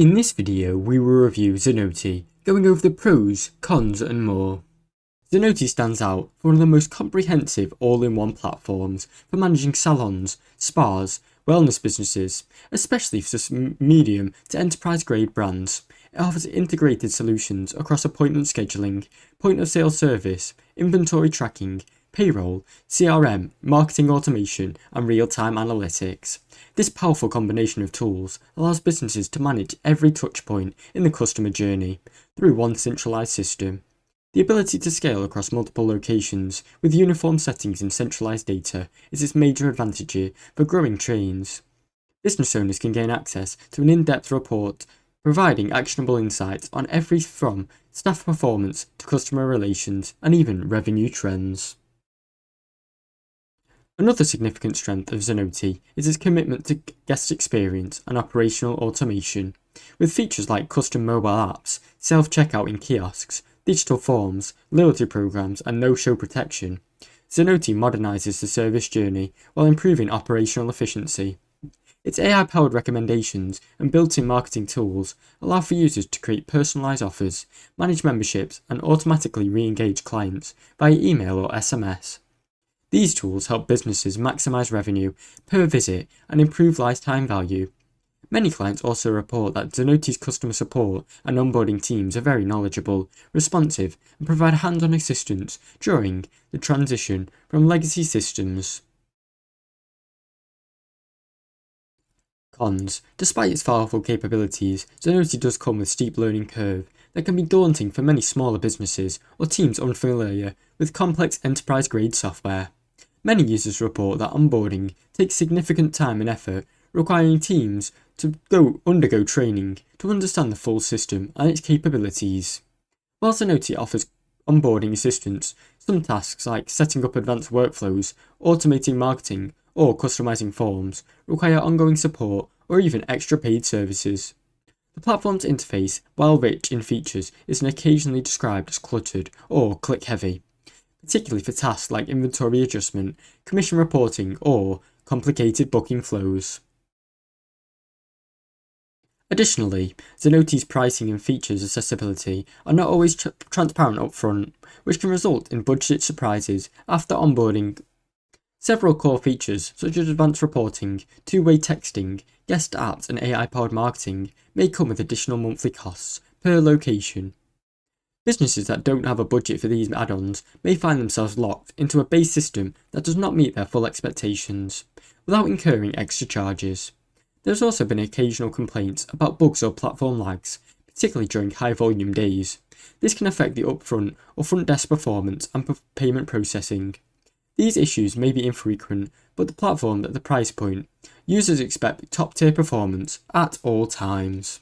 In this video, we will review Zenoti, going over the pros, cons and more. Zenoti stands out for one of the most comprehensive all-in-one platforms for managing salons, spas, wellness businesses, especially for medium to enterprise-grade brands. It offers integrated solutions across appointment scheduling, point-of-sale service, inventory tracking, payroll, CRM, marketing automation, and real-time analytics. This powerful combination of tools allows businesses to manage every touchpoint in the customer journey through one centralized system. The ability to scale across multiple locations with uniform settings and centralized data is its major advantage for growing chains. Business owners can gain access to an in-depth report providing actionable insights on everything from staff performance to customer relations and even revenue trends. Another significant strength of Zenoti is its commitment to guest experience and operational automation. With features like custom mobile apps, self-checkout in kiosks, digital forms, loyalty programs, and no-show protection, Zenoti modernizes the service journey while improving operational efficiency. Its AI-powered recommendations and built-in marketing tools allow for users to create personalized offers, manage memberships, and automatically re-engage clients via email or SMS. These tools help businesses maximize revenue per visit and improve lifetime value. Many clients also report that Zenoti's customer support and onboarding teams are very knowledgeable, responsive, and provide hands-on assistance during the transition from legacy systems. Cons. Despite its powerful capabilities, Zenoti does come with a steep learning curve that can be daunting for many smaller businesses or teams unfamiliar with complex enterprise-grade software. Many users report that onboarding takes significant time and effort, requiring teams to undergo training to understand the full system and its capabilities. While Zenoti offers onboarding assistance, some tasks like setting up advanced workflows, automating marketing, or customizing forms require ongoing support or even extra paid services. The platform's interface, while rich in features, is occasionally described as cluttered or click-heavy, particularly for tasks like inventory adjustment, commission reporting, or complicated booking flows. Additionally, Zenoti's pricing and features accessibility are not always transparent upfront, which can result in budget surprises after onboarding. Several core features, such as advanced reporting, two-way texting, guest apps, and AI-powered marketing, may come with additional monthly costs per location. Businesses that don't have a budget for these add-ons may find themselves locked into a base system that does not meet their full expectations, without incurring extra charges. There has also been occasional complaints about bugs or platform lags, particularly during high-volume days. This can affect the upfront or front desk performance and payment processing. These issues may be infrequent, but the platform at the price point, users expect top-tier performance at all times.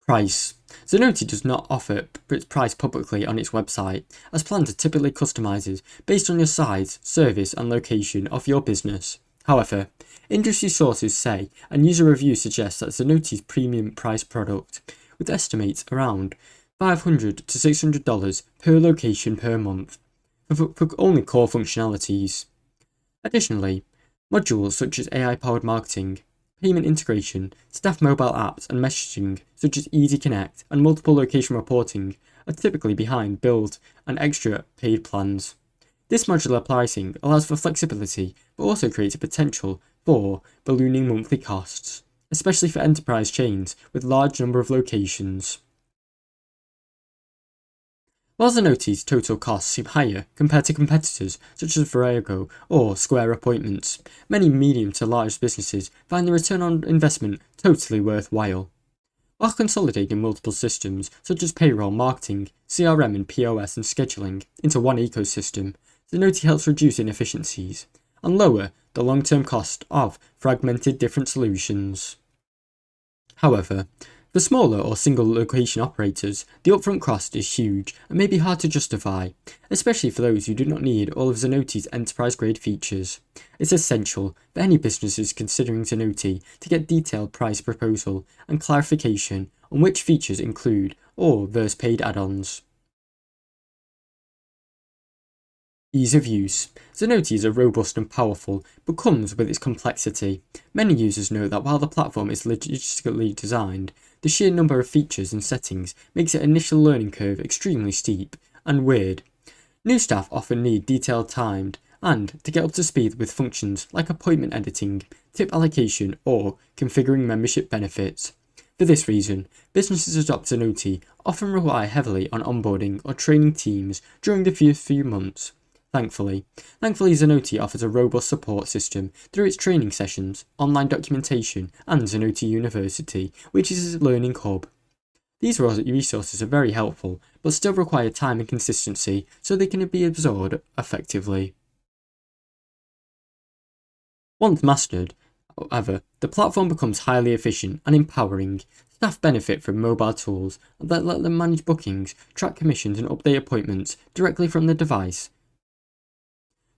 Price. Zenoti does not offer its price publicly on its website, as plans are typically customized based on your size, service, and location of your business. However, industry sources say and user reviews suggest that Zenoti's premium price product, with estimates around $500 to $600 per location per month, for only core functionalities. Additionally, modules such as AI-powered marketing, payment integration, staff mobile apps, and messaging such as Easy Connect and multiple location reporting are typically behind build and extra paid plans. This modular pricing allows for flexibility but also creates a potential for ballooning monthly costs, especially for enterprise chains with large number of locations. While Zenoti's total costs seem higher compared to competitors such as Virago or Square Appointments, many medium to large businesses find the return on investment totally worthwhile. While consolidating multiple systems such as payroll, marketing, CRM and POS and scheduling into one ecosystem, Zenoti helps reduce inefficiencies and lower the long-term cost of fragmented different solutions. However, for smaller or single-location operators, the upfront cost is huge and may be hard to justify, especially for those who do not need all of Zenoti's enterprise-grade features. It's essential for any businesses considering Zenoti to get detailed price proposal and clarification on which features include or versus paid add-ons. Ease of use. Zenoti is robust and powerful, but comes with its complexity. Many users know that while the platform is logistically designed, the sheer number of features and settings makes its initial learning curve extremely steep and weird. New staff often need detailed timed and to get up to speed with functions like appointment editing, tip allocation, or configuring membership benefits. For this reason, businesses adopt Zenoti often rely heavily on onboarding or training teams during the first few months. Thankfully, Zenoti offers a robust support system through its training sessions, online documentation, and Zenoti University, which is its learning hub. These resources are very helpful, but still require time and consistency so they can be absorbed effectively. Once mastered, however, the platform becomes highly efficient and empowering. Staff benefit from mobile tools that let them manage bookings, track commissions, and update appointments directly from the device.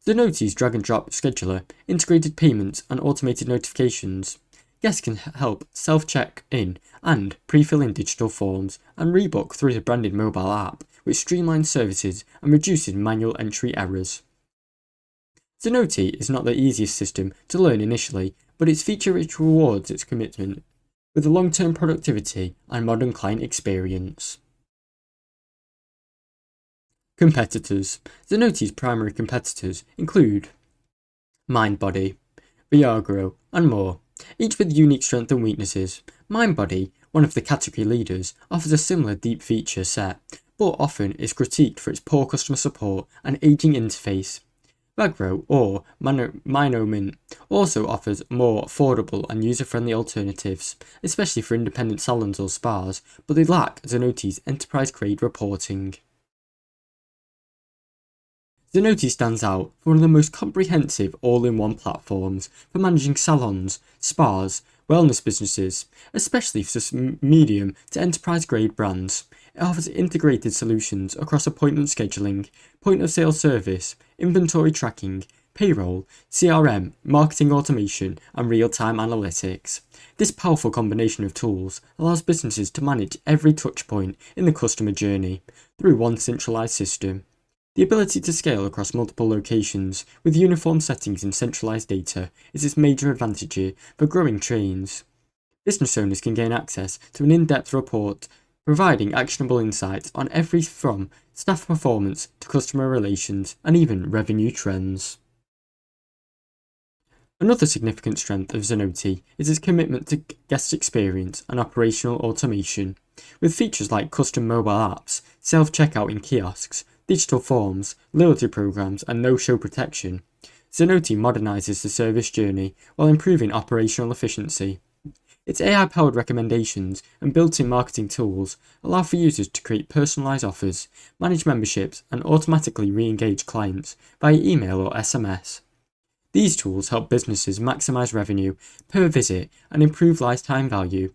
Zenoti's drag-and-drop scheduler, integrated payments, and automated notifications. Guests can help self-check in and pre-fill in digital forms and rebook through the branded mobile app, which streamlines services and reduces manual entry errors. Zenoti is not the easiest system to learn initially, but its feature-rich rewards its commitment with long-term productivity and modern client experience. Competitors. Zenoti's primary competitors include MindBody, Viagro, and more, each with unique strengths and weaknesses. MindBody, one of the category leaders, offers a similar deep feature set, but often is critiqued for its poor customer support and aging interface. Viagro, or Mint, also offers more affordable and user-friendly alternatives, especially for independent salons or spas, but they lack Zenoti's enterprise-grade reporting. Zenoti stands out for one of the most comprehensive all-in-one platforms for managing salons, spas, wellness businesses, especially for medium to enterprise-grade brands. It offers integrated solutions across appointment scheduling, point-of-sale service, inventory tracking, payroll, CRM, marketing automation, and real-time analytics. This powerful combination of tools allows businesses to manage every touchpoint in the customer journey through one centralized system. The ability to scale across multiple locations with uniform settings and centralized data is its major advantage for growing chains. Business owners can gain access to an in-depth report providing actionable insights on everything from staff performance to customer relations and even revenue trends. Another significant strength of Zenoti is its commitment to guest experience and operational automation. With features like custom mobile apps, self-checkout in kiosks, digital forms, loyalty programs, and no-show protection, Zenoti modernizes the service journey while improving operational efficiency. Its AI-powered recommendations and built-in marketing tools allow for users to create personalized offers, manage memberships, and automatically re-engage clients via email or SMS. These tools help businesses maximize revenue per visit and improve lifetime value.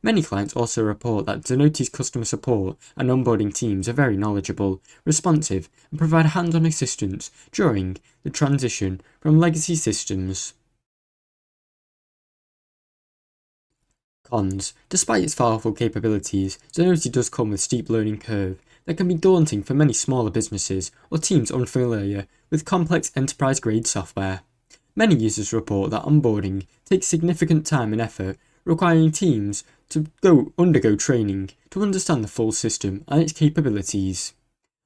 Many clients also report that Zenoti's customer support and onboarding teams are very knowledgeable, responsive, and provide hands-on assistance during the transition from legacy systems. Cons. Despite its powerful capabilities, Zenoti does come with a steep learning curve that can be daunting for many smaller businesses or teams unfamiliar with complex enterprise-grade software. Many users report that onboarding takes significant time and effort, requiring teams to undergo training to understand the full system and its capabilities.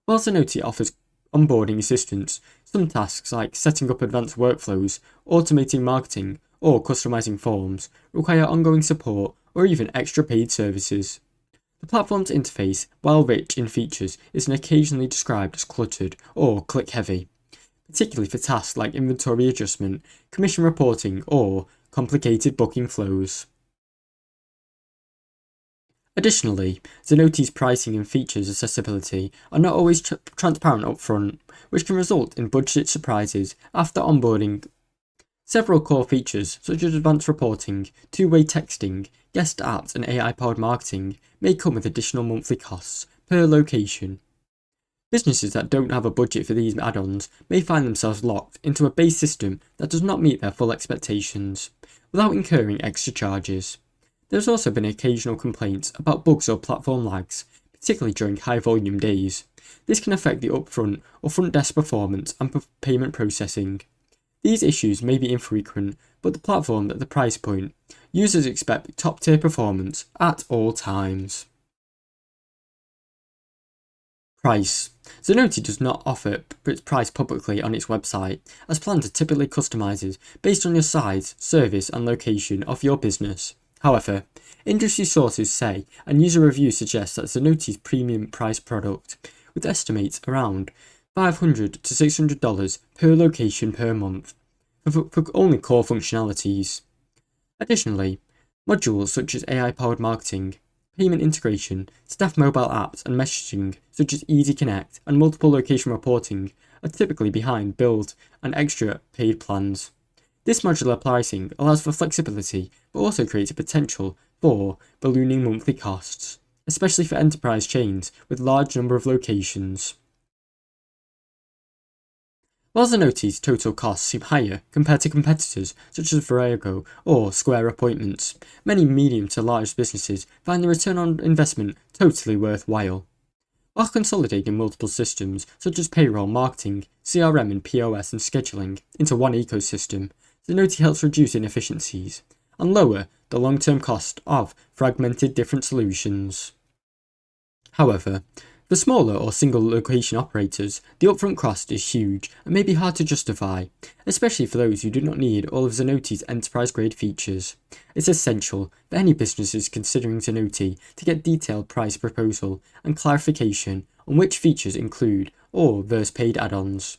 While Zenoti offers onboarding assistance, some tasks like setting up advanced workflows, automating marketing, or customizing forms require ongoing support or even extra paid services. The platform's interface, while rich in features, is occasionally described as cluttered or click-heavy, particularly for tasks like inventory adjustment, commission reporting, or complicated booking flows. Additionally, Zenoti's pricing and features accessibility are not always transparent upfront, which can result in budget surprises after onboarding. Several core features, such as advanced reporting, two-way texting, guest apps, and AI-powered marketing, may come with additional monthly costs per location. Businesses that don't have a budget for these add-ons may find themselves locked into a base system that does not meet their full expectations, without incurring extra charges. There has also been occasional complaints about bugs or platform lags, particularly during high-volume days. This can affect the upfront or front desk performance and payment processing. These issues may be infrequent, but the platform at the price point, users expect top-tier performance at all times. Price. Zenoti does not offer its price publicly on its website, as plans are typically customized based on your size, service, and location of your business. However, industry sources say and user reviews suggest that Zenoti's premium price product, with estimates around $500 to $600 per location per month, for only core functionalities. Additionally, modules such as AI-powered marketing, payment integration, staff mobile apps, and messaging such as Easy Connect and multiple location reporting are typically behind build and extra paid plans. This modular pricing allows for flexibility but also creates a potential for ballooning monthly costs, especially for enterprise chains with large number of locations. While Zenoti's total costs seem higher compared to competitors such as Virago or Square Appointments, many medium to large businesses find the return on investment totally worthwhile. While consolidating multiple systems such as payroll, marketing, CRM and POS and scheduling into one ecosystem, Zenoti helps reduce inefficiencies and lower the long-term cost of fragmented different solutions. However, for smaller or single location operators, the upfront cost is huge and may be hard to justify, especially for those who do not need all of Zenoti's enterprise-grade features. It's essential for any businesses considering Zenoti to get detailed price proposal and clarification on which features include or versus paid add-ons.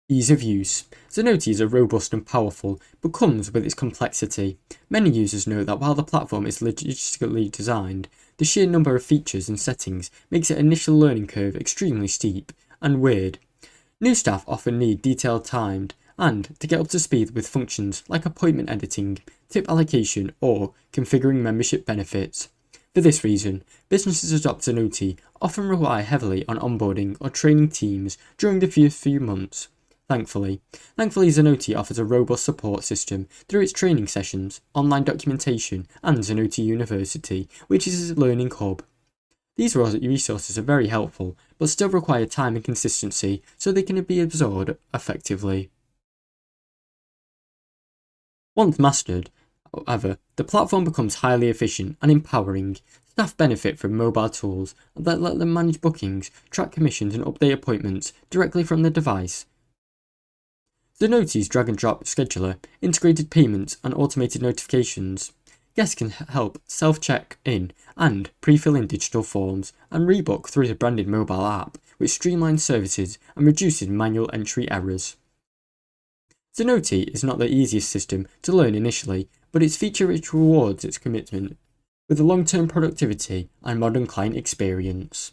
Ease of use. Zenoti is robust and powerful, but comes with its complexity. Many users know that while the platform is logistically designed, the sheer number of features and settings makes its initial learning curve extremely steep and weird. New staff often need detailed timed and to get up to speed with functions like appointment editing, tip allocation, or configuring membership benefits. For this reason, businesses adopt Zenoti often rely heavily on onboarding or training teams during the first few months. Thankfully, Zenoti offers a robust support system through its training sessions, online documentation, and Zenoti University, which is its learning hub. These resources are very helpful, but still require time and consistency so they can be absorbed effectively. Once mastered, however, the platform becomes highly efficient and empowering. Staff benefit from mobile tools that let them manage bookings, track commissions, and update appointments directly from the device. Zenoti's drag-and-drop scheduler, integrated payments, and automated notifications. Guests can help self-check in and pre-fill in digital forms and rebook through the branded mobile app, which streamlines services and reduces manual entry errors. Zenoti is not the easiest system to learn initially, but its feature-rich rewards its commitment with a long-term productivity and modern client experience.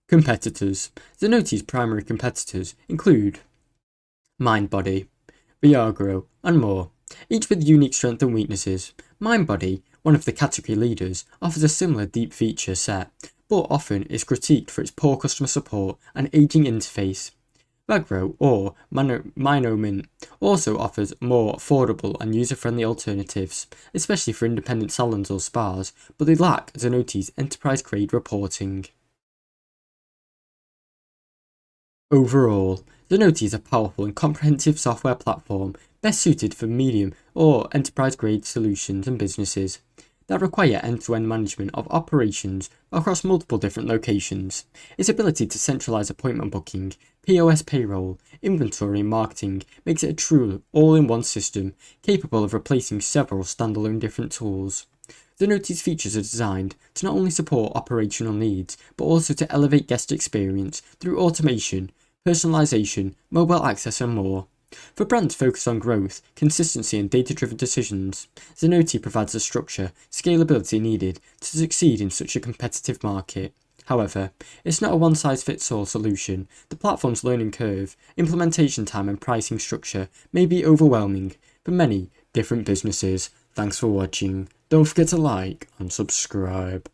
Competitors. Zenoti's primary competitors include MindBody, Viagra, and more, each with unique strengths and weaknesses. MindBody, one of the category leaders, offers a similar deep feature set, but often is critiqued for its poor customer support and aging interface. Viagra, or Minomint, also offers more affordable and user-friendly alternatives, especially for independent salons or spas, but they lack Zenoti's enterprise-grade reporting. Overall, Zenoti is a powerful and comprehensive software platform best suited for medium or enterprise-grade solutions and businesses that require end-to-end management of operations across multiple different locations. Its ability to centralize appointment booking, POS payroll, inventory and marketing makes it a true all-in-one system capable of replacing several standalone different tools. Zenoti's features are designed to not only support operational needs, but also to elevate guest experience through automation, personalization, mobile access and more. For brands focused on growth, consistency and data-driven decisions, Zenoti provides the structure, scalability needed to succeed in such a competitive market. However, it's not a one-size-fits-all solution. The platform's learning curve, implementation time and pricing structure may be overwhelming for many different businesses. Thanks for watching. Don't forget to like and subscribe.